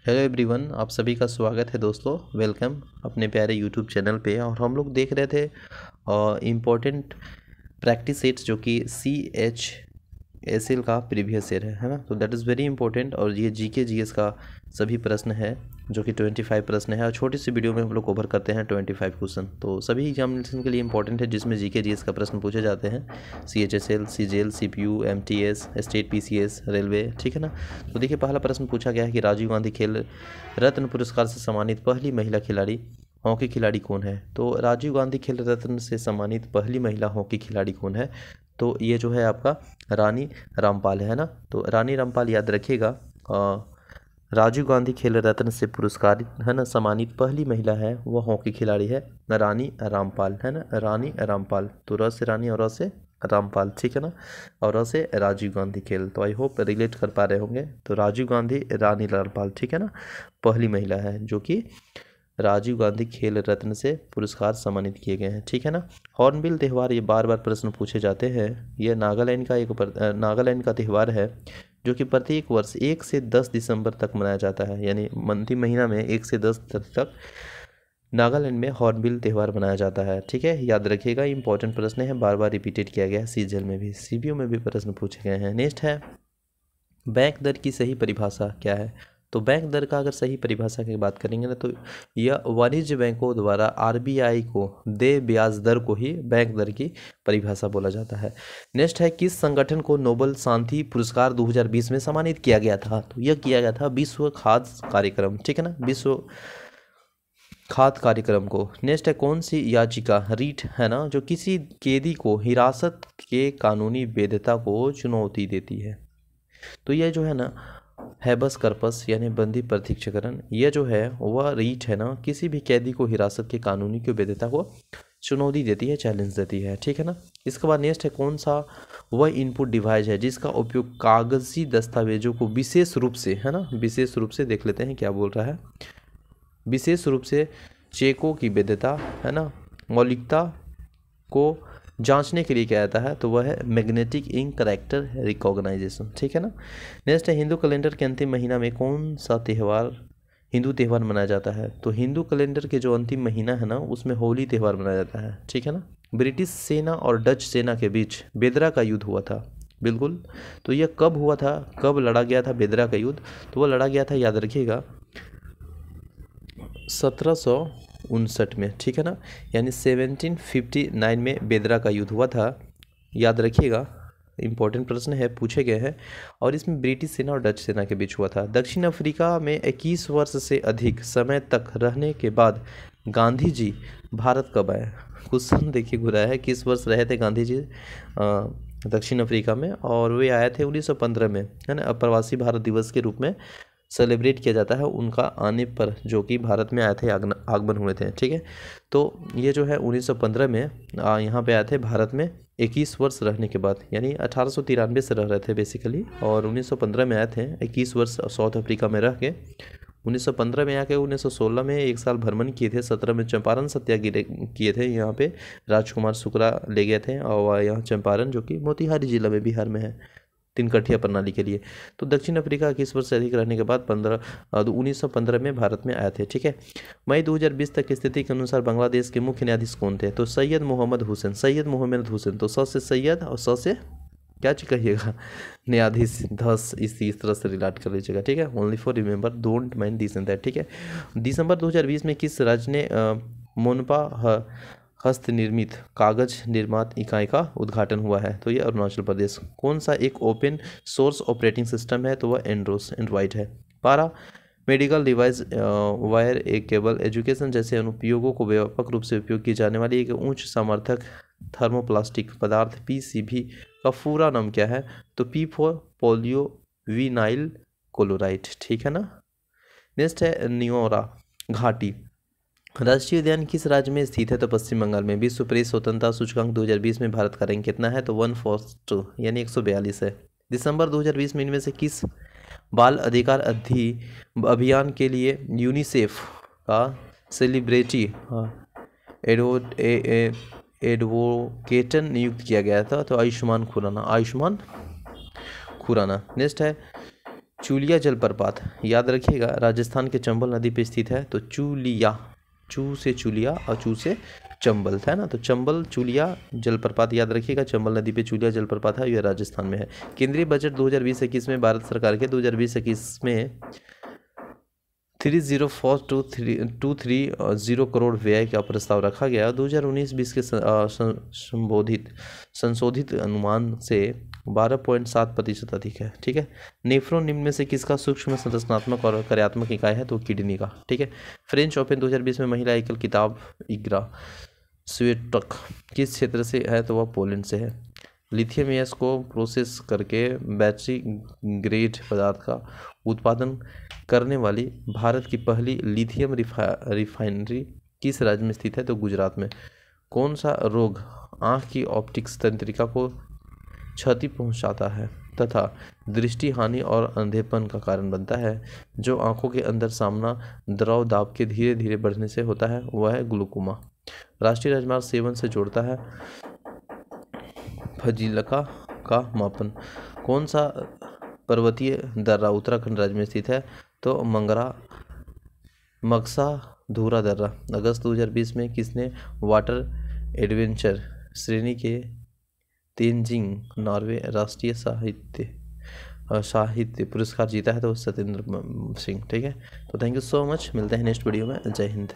Hello everyone, आप सभी का स्वागत है दोस्तों। वेलकम अपने प्यारे यूट्यूब चैनल पे। और हम लोग देख रहे थे इम्पोर्टेंट प्रैक्टिस सेट्स जो कि CHSL का प्रीवियस ईयर है ना। तो दैट इज़ वेरी इंपॉर्टेंट। और ये GK GS का सभी प्रश्न है जो कि 25 प्रश्न है, और छोटी सी वीडियो में हम लोग कवर करते हैं 25 क्वेश्चन। तो सभी एग्जामिनेशन के लिए इंपॉर्टेंट है जिसमें GK GS का प्रश्न पूछे जाते हैं। CHSL, CGL, CPU, MTS, state PCS, railway, ठीक है ना। तो देखिए, पहला प्रश्न पूछा गया है कि राजीव गांधी खेल रत्न पुरस्कार से सम्मानित पहली महिला खिलाड़ी हॉकी खिलाड़ी कौन है। तो राजीव गांधी खेल रत्न से सम्मानित पहली महिला हॉकी खिलाड़ी कौन है। तो ये जो है आपका रानी रामपाल है ना। तो रानी रामपाल याद रखिएगा। राजीव गांधी खेल रत्न से पुरस्कारित है ना, सम्मानित पहली महिला है वह हॉकी खिलाड़ी है रानी रामपाल है ना, रानी रामपाल। तो र से रानी और र से रामपाल, ठीक है ना। और र से राजीव गांधी खेल। तो आई होप रिलेट कर पा रहे होंगे। तो राजीव गांधी रानी रामपाल, ठीक है ना, पहली महिला है जो कि राजीव गांधी खेल रत्न से पुरस्कार सम्मानित किए गए हैं, ठीक है ना। हॉर्नबिल त्यौहार, ये बार बार प्रश्न पूछे जाते हैं। ये नागालैंड का त्यौहार है जो कि प्रत्येक वर्ष 1 से 10 दिसंबर तक मनाया जाता है। यानी मंथी महीना में 1 से 10 तक नागालैंड में हॉर्नबिल त्यौहार मनाया जाता है, ठीक है। याद रखिएगा, इंपॉर्टेंट प्रश्न है, बार बार रिपीटेड किया गया है। CGL में भी, CPU में भी प्रश्न पूछे गए हैं। नेक्स्ट है, बैंक दर की सही परिभाषा क्या है। तो बैंक दर का अगर सही परिभाषा की बात करेंगे ना, तो यह वाणिज्य बैंकों द्वारा RBI को दे ब्याज दर को ही बैंक दर की परिभाषा बोला जाता है। नेक्स्ट है, किस संगठन को नोबेल शांति पुरस्कार 2020 में सम्मानित किया गया था। तो यह किया गया था विश्व खाद्य कार्यक्रम, ठीक है ना, विश्व खाद्य कार्यक्रम को। नेक्स्ट है, कौन सी याचिका रीट है ना, जो किसी कैदी को हिरासत के कानूनी वैधता को चुनौती देती है। तो यह जो है ना, हैबस कर्पस यानी बंदी प्रत्यक्षीकरण, यह जो है वह रीट है ना, किसी भी कैदी को हिरासत के कानूनी की वैधता को चुनौती देती है, चैलेंज देती है, ठीक है ना। इसके बाद नेक्स्ट है, कौन सा वह इनपुट डिवाइस है जिसका उपयोग कागजी दस्तावेजों को विशेष रूप से, है ना, विशेष रूप से देख लेते हैं क्या बोल रहा है, विशेष रूप से चेकों की वैधता, है ना, मौलिकता को जांचने के लिए क्या आता है। तो वह है मैग्नेटिक इंक कैरेक्टर रिकॉग्नाइजेशन, ठीक है ना। नेक्स्ट है, हिंदू कैलेंडर के अंतिम महीना में कौन सा हिंदू त्यौहार मनाया जाता है। तो हिंदू कैलेंडर के जो अंतिम महीना है ना, उसमें होली त्यौहार मनाया जाता है, ठीक है ना। ब्रिटिश सेना और डच सेना के बीच बेदरा का युद्ध हुआ था, बिल्कुल। तो यह कब हुआ था, कब लड़ा गया था बेदरा का युद्ध। तो वह लड़ा गया था, याद रखिएगा, 1759 में, ठीक है ना। यानी 1759 में बेदरा का युद्ध हुआ था, याद रखिएगा। इंपॉर्टेंट प्रश्न है, पूछे गए हैं। और इसमें ब्रिटिश सेना और डच सेना के बीच हुआ था। दक्षिण अफ्रीका में 21 वर्ष से अधिक समय तक रहने के बाद गांधी जी भारत कब आए। क्वेश्चन देखिए घुरा है, किस वर्ष रहे थे गांधी जी दक्षिण अफ्रीका में। और वे आए थे 1915 में, है ना। अप्रवासी भारत दिवस के रूप में सेलिब्रेट किया जाता है उनका आने पर, जो कि भारत में आए थे, आगमन हुए थे, ठीक है। तो ये जो है 1915 में यहाँ पे आए थे भारत में 21 वर्ष रहने के बाद, यानी 1893 से रह रहे थे बेसिकली। और 1915 में आए थे, 21 वर्ष साउथ अफ्रीका में रह के 1915 में आके 1916 में 1 साल भ्रमण किए थे। 17 में चंपारण सत्याग्रह किए थे, यहाँ पे राजकुमार शुक्ला ले गए थे। और यहाँ चंपारण जो कि मोतिहारी जिला में बिहार में है, 3 कठिया प्रणाली के लिए। तो दक्षिण अफ्रीका 21 वर्ष से अधिक रहने के बाद 1915 में भारत में आए थे, ठीक है। मई 2020 तक की स्थिति के अनुसार बांग्लादेश के मुख्य न्यायाधीश कौन थे। तो सैयद मोहम्मद हुसैन, सैयद मोहम्मद हुसैन। तो स से सैयद और स से क्या कहिएगा, न्यायाधीश, 10 इस तरह से रिलेट कर लीजिएगा, ठीक है। Only for remember, don't mind this and that, ठीक है। दिसंबर 2020 में किस राज्य ने मोनपा हस्त निर्मित कागज निर्मात इकाई का उद्घाटन हुआ है। तो ये अरुणाचल प्रदेश। कौन सा एक ओपन सोर्स ऑपरेटिंग सिस्टम है। तो वह एंड्रॉइड है। पारा मेडिकल डिवाइस वायर एक केबल एजुकेशन जैसे अनुप्रयोगों को व्यापक रूप से उपयोग की जाने वाली एक उच्च सामर्थ्यक थर्मोप्लास्टिक पदार्थ PCB का पूरा नाम क्या है। तो P for polio vinyl chloride, ठीक है ना। नेक्स्ट है, न्योरा घाटी राष्ट्रीय उद्यान किस राज्य में स्थित है। तो पश्चिम बंगाल में। विश्व प्रेस स्वतंत्रता सूचकांक 2020 में भारत का रैंक कितना है। तो 142 यानी 142 है। दिसंबर 2020 में इनमें से किस बाल अधिकार अभियान के लिए यूनिसेफ का सेलिब्रिटी एडवोकेट नियुक्त किया गया था। तो आयुष्मान खुराना, आयुष्मान खुराना। नेक्स्ट है, चूलिया जलप्रपात याद रखिएगा, राजस्थान के चंबल नदी पे स्थित है। तो चूलिया, चू से चूलिया और चू से चंबल है ना, तो चंबल चूलिया जलप्रपात याद रखिएगा, चंबल नदी पे चूलिया जलप्रपात है, यह राजस्थान में है। केंद्रीय बजट 2020-21 में भारत सरकार के 2020-21 में 304,230 करोड़ व्यय का प्रस्ताव रखा गया। 2019-20 के संशोधित अनुमान से 12.7% अधिक है। ठीक है। नेफ्रॉन निम्न में से किसका सूक्ष्म संरचनात्मक और कार्यात्मक इकाई है? तो किडनी का। ठीक है। फ्रेंच ओपन 2020 में महिला एकल खिताब इग्रा स्विएटेक किस क्षेत्र से है? तो वह पोलैंड से है। लिथियम आयन को प्रोसेस करके बैटरी ग्रेड पदार्थ का उत्पादन करने वाली भारत की पहली लिथियम रिफाइनरी किस राज्य में स्थित है? तो गुजरात में। कौन सा रोग आँख की ऑप्टिक्स तंत्रिका को क्षति पहुंचाता है तथा दृष्टि हानि और अंधेपन का कारण बनता है? जो आंखों के अंदर सामना द्रव दाब के धीरे धीरे बढ़ने से होता है वह है ग्लूकोमा। राष्ट्रीय राजमार्ग 7 से जोड़ता है फजीलका का मापन। कौन सा पर्वतीय दर्रा उत्तराखंड राज्य में स्थित है? तो मक्सा धूरा दर्रा। अगस्त 2020 में किसने वाटर एडवेंचर श्रेणी के तेंजिंग नॉर्वे राष्ट्रीय साहित्य पुरस्कार जीता है? तो सत्येंद्र सिंह। ठीक है। तो थैंक यू सो मच, मिलते हैं नेक्स्ट वीडियो में। जय हिंद।